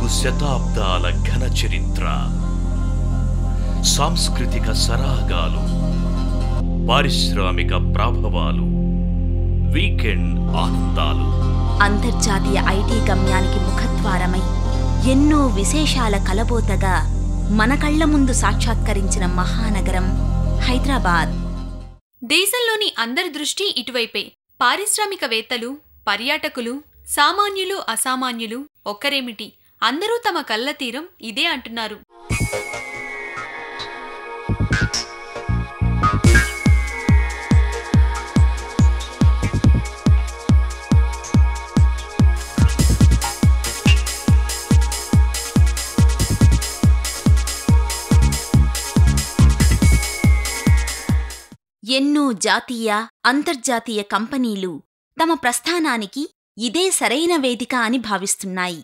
4 శతాబ్దాల ఘన చరిత్ర, సాంస్కృతిక సరాగాలు, పారిశ్రామిక ప్రభావాలు, వీకెండ్ ఆనందాలు, అంతర్జాతీయ ఐటీ గమ్యానికి ముఖద్వారమై ఎన్నో విశేషాల కలబోతగా మన కళ్ల ముందు సాక్షాత్కరించిన మహానగరం హైదరాబాద్. దేశంలోని అందరి దృష్టి ఇటువైపే. పారిశ్రామికవేత్తలు, పర్యాటకులు, సామాన్యులు, అసామాన్యులు ఒక్కరేమిటి, అందరూ తమ కళ్ళ తీరం ఇదే అంటున్నారు. ఎన్నో జాతీయ, అంతర్జాతీయ కంపెనీలు తమ ప్రస్థానానికి ఇదే సరైన వేదిక అని భావిస్తున్నాయి.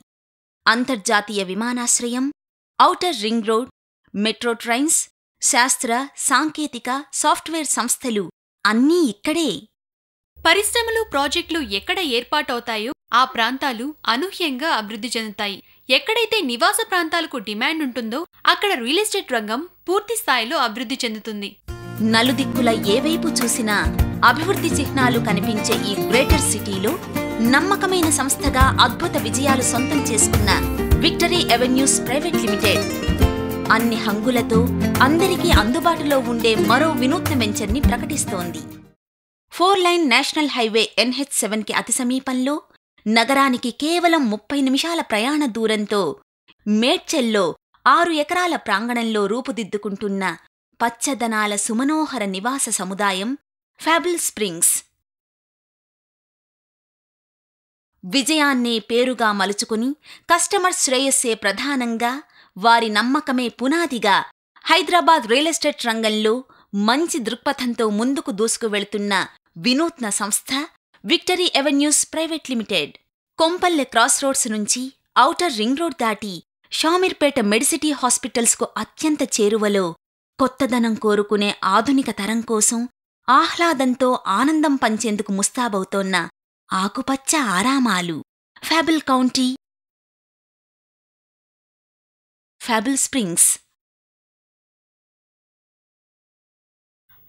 అంతర్జాతీయ విమానాశ్రయం, outer ring road, metro trains, శాస్త్ర, సాంకేతిక, సాఫ్ట్వేర్ సంస్థలు అన్నీ ఇక్కడే. పరిశ్రమలు, ప్రాజెక్టులు ఎక్కడ ఏర్పాటవుతాయో ఆ ప్రాంతాలు అనూహ్యంగా అభివృద్ధి చెందుతాయి. ఎక్కడైతే నివాస ప్రాంతాలకు డిమాండ్ ఉంటుందో అక్కడ రియల్ ఎస్టేట్ రంగం పూర్తి స్థాయిలో అభివృద్ధి చెందుతుంది. నలుదిక్కుల ఏవైపు చూసినా అభివృద్ధి చిహ్నాలు కనిపించే ఈ గ్రేటర్ సిటీలో నమ్మకమైన సంస్థగా అద్భుత విజయాలు సొంతం చేసుకున్న విక్టరీ ఎవెన్యూస్ ప్రైవేట్ లిమిటెడ్ అన్ని హంగులతో అందరికీ అందుబాటులో ఉండే మరో వినూత్న వెంచర్ని ప్రకటిస్తోంది. 4 లైన్ నేషనల్ హైవే NH7కి అతి సమీపంలో, నగరానికి కేవలం 30 నిమిషాల ప్రయాణ దూరంతో మేడ్చల్లో 6 ఎకరాల ప్రాంగణంలో రూపుదిద్దుకుంటున్న పచ్చదనాల సుమనోహర నివాస సముదాయం ఫ్యాబుల్ స్ప్రింగ్స్. విజయాన్నే పేరుగా మలుచుకుని కస్టమర్ శ్రేయస్సే ప్రధానంగా, వారి నమ్మకమే పునాదిగా హైదరాబాద్ రియల్ ఎస్టేట్ రంగంలో మంచి దృక్పథంతో ముందుకు దూసుకువెళ్తున్న వినూత్న సంస్థ Victory Avenues Private Limited. Kompally cross roads నుంచి ఔటర్ రింగ్ రోడ్ దాటి షామీర్పేట మెడిసిటీ హాస్పిటల్స్కు అత్యంత చేరువలో కొత్తదనం కోరుకునే ఆధునిక తరం కోసం ఆహ్లాదంతో ఆనందం పంచేందుకు ముస్తాబవుతోన్న ఆకుపచ్చ ఆరామాలు ఫ్యాబుల్ కౌంటీ, ఫ్యాబుల్ స్ప్రింగ్స్.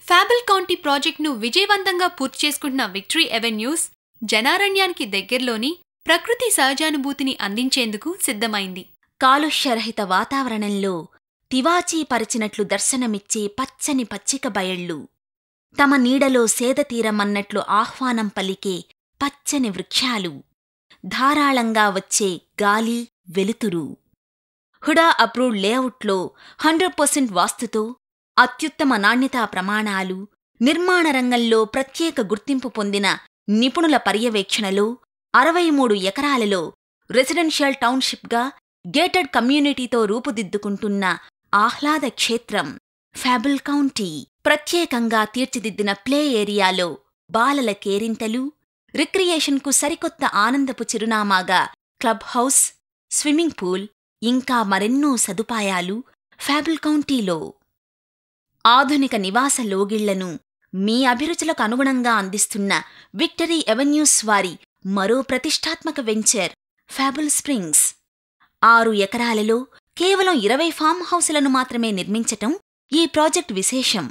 ఫ్యాబుల్ కౌంటీ ప్రాజెక్టును విజయవంతంగా పూర్తి చేసుకుంటున్న విక్టరీ ఎవెన్యూస్ జనారణ్యానికి దగ్గర్లోని ప్రకృతి సహజానుభూతిని అందించేందుకు సిద్ధమైంది. కాలుష్యరహిత వాతావరణంలో తివాచీపరిచినట్లు దర్శనమిచ్చే పచ్చని పచ్చిక బయళ్ళు, తమ నీడలో సేదతీరమన్నట్లు ఆహ్వానం పలికే పచ్చని వృక్షాలు, ధారాళంగా వచ్చే గాలి, వెలుతురు. హుడా అప్రూవ్డ్ లేఅవుట్లో 100% వాస్తుతో అత్యుత్తమ నాణ్యతా ప్రమాణాలు, నిర్మాణ రంగంలో ప్రత్యేక గుర్తింపు పొందిన నిపుణుల పర్యవేక్షణలో 63 ఎకరాలలో రెసిడెన్షియల్ టౌన్షిప్గా గేటెడ్ కమ్యూనిటీతో రూపుదిద్దుకుంటున్న ఆహ్లాద క్షేత్రం ఫ్యాబుల్ కౌంటీ. ప్రత్యేకంగా తీర్చిదిద్దిన ప్లే ఏరియాలో బాలల కేరింతలు, రిక్రియేషన్కు సరికొత్త ఆనందపు చిరునామాగా క్లబ్ హౌస్, స్విమ్మింగ్ పూల్, ఇంకా మరెన్నో సదుపాయాలు ఫ్యాబుల్ కౌంటీలో. ఆధునిక నివాస లోగిళ్లను మీ అభిరుచులకు అనుగుణంగా అందిస్తున్న విక్టరీ ఎవెన్యూస్ వారి మరో ప్రతిష్టాత్మక వెంచర్ ఫ్యాబుల్ స్ప్రింగ్స్. 6 ఎకరాలలో కేవలం 20 ఫామ్ హౌసులను మాత్రమే నిర్మించటం ఈ ప్రాజెక్ట్ విశేషం.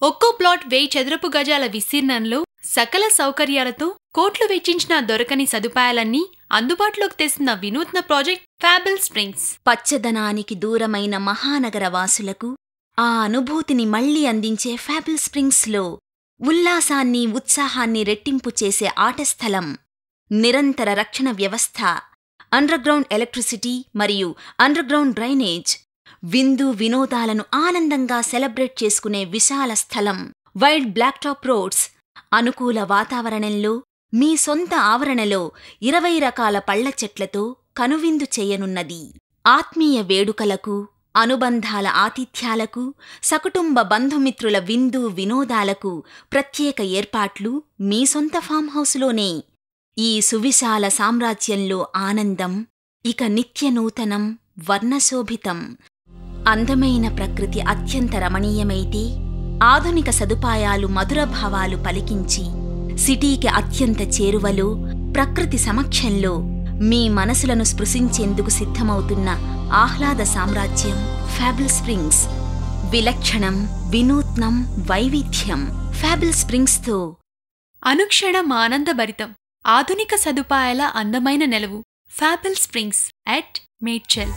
ఒక్కో ప్లాట్ 1000 చదరపు గజాల విస్తీర్ణంలో సకల సౌకర్యాలతో కోట్లు వెచ్చించినా దొరకని సదుపాయాలన్నీ అందుబాటులోకి తెస్తున్న వినూత్న ప్రాజెక్ట్ ఫ్యాబుల్ స్ప్రింగ్స్. పచ్చదనానికి దూరమైన మహానగర వాసులకు ఆ అనుభూతిని మళ్లీ అందించే ఫ్యాబుల్ స్ప్రింగ్స్లో ఉల్లాసాన్ని, ఉత్సాహాన్ని రెట్టింపు చేసే ఆటస్థలం, నిరంతర రక్షణ వ్యవస్థ, అండర్గ్రౌండ్ ఎలక్ట్రిసిటీ మరియు అండర్గ్రౌండ్ డ్రైనేజ్, విందు వినోదాలను ఆనందంగా సెలబ్రేట్ చేసుకునే విశాల స్థలం, వైడ్ బ్లాక్టాప్ రోడ్స్, అనుకూల వాతావరణంలో మీ సొంత ఆవరణలో 20 రకాల పళ్ల చెట్లతో కనువిందు చేయనున్నది. ఆత్మీయ వేడుకలకు, అనుబంధాల ఆతిథ్యాలకు, సకుటుంబ బంధుమిత్రుల విందు వినోదాలకు ప్రత్యేక ఏర్పాట్లు మీ సొంత ఫామ్ హౌసులోనే. ఈ సువిశాల సామ్రాజ్యంలో ఆనందం ఇక నిత్యనూతనం, వర్ణశోభితం. అందమైన ప్రకృతి అత్యంత రమణీయమైతే ఆధునిక సదుపాయాలు మధురభావాలు పలికించి సిటీకి అత్యంత చేరువలో ప్రకృతి సమక్షంలో మీ మనసులను స్పృశించేందుకు సిద్ధమవుతున్న ఆహ్లాద సామ్రాజ్యం ఫ్యాబుల్ స్ప్రింగ్స్. విలక్షణం, వినూత్నం, వైవిధ్యం. ఫ్యాబుల్ స్ప్రింగ్స్తో అనుక్షణం ఆనందభరితం. ఆధునిక సదుపాయాల అందమైన నెలవు ఫ్యాబుల్ స్ప్రింగ్స్ అట్ మేడ్చల్.